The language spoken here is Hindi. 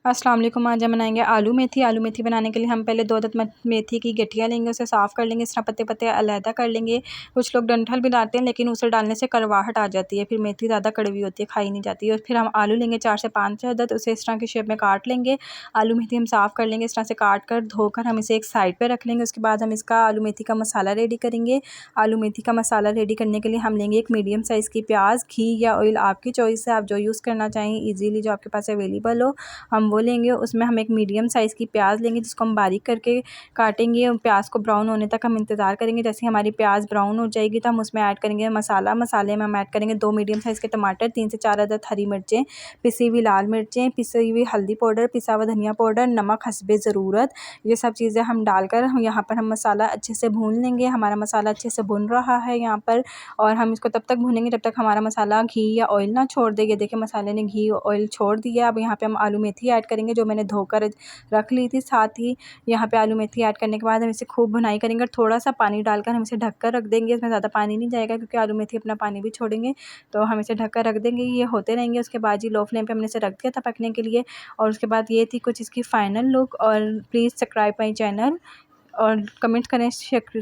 अस्सलाम वालेकुम। आज हम बनाएंगे आलू मेथी। आलू मेथी बनाने के लिए हम पहले 2 अदद मेथी की गठियाँ लेंगे, उसे साफ़ कर लेंगे, इस तरह पत्ते पत्ते अलहदा कर लेंगे। कुछ लोग डंठल भी डालते हैं, लेकिन उसे डालने से कड़वाहट आ जाती है, फिर मेथी ज़्यादा कड़वी होती है, खाई नहीं जाती। और फिर हम आलू लेंगे 4 से 5 अदद, उसे इस तरह की शेप में काट लेंगे। आलू मेथी हम साफ़ कर लेंगे, इस तरह से काट कर धोकर हम इसे एक साइड पर रख लेंगे। उसके बाद हम इसका आलू मेथी का मसाला रेडी करेंगे। आलू मेथी का मसाला रेडी करने के लिए हम लेंगे एक मीडियम साइज़ की प्याज, घी या ऑयल आपकी चॉइस है, आप जो यूज़ करना चाहें ईज़िली जो आपके पास अवेलेबल हो हम वो लेंगे। उसमें हम एक मीडियम साइज़ की प्याज लेंगे, जिसको हम बारीक करके काटेंगे और प्याज को ब्राउन होने तक हम इंतज़ार करेंगे। जैसे हमारी प्याज ब्राउन हो जाएगी तो हम उसमें ऐड करेंगे मसाले में हम ऐड करेंगे 2 मीडियम साइज़ के टमाटर, 3 से 4 अदद हरी मिर्चें, पिसी हुई लाल मिर्चें, पिसी हुई हल्दी पाउडर, पिसा हुआ धनिया पाउडर, नमक हस्बे ज़रूरत। ये सब चीज़ें हम डालकर हम यहाँ पर हम मसाला अच्छे से भून लेंगे। हमारा मसाला अच्छे से भुन रहा है यहाँ पर, और हम इसको तब तक भूनेंगे जब तक हमारा मसाला घी या ऑयल ना छोड़ दे। ये देखिए मसाले ने घी ऑयल छोड़ दिया। अब यहाँ पे हम आलू मेथी ऐड करेंगे जो मैंने धोकर रख ली थी। साथ ही यहाँ पे आलू मेथी ऐड करने के बाद हम इसे खूब भुनाई करेंगे और थोड़ा सा पानी डालकर हम इसे ढककर रख देंगे। इसमें ज़्यादा पानी नहीं जाएगा क्योंकि आलू मेथी अपना पानी भी छोड़ेंगे, तो हम इसे ढककर रख देंगे। ये होते रहेंगे। उसके बाद जी लो फ्लेम पे हमने इसे रख दिया था पकने के लिए, और उसके बाद ये थी कुछ इसकी फ़ाइनल लुक। और प्लीज़ सब्सक्राइब माई चैनल और कमेंट करें, शेयर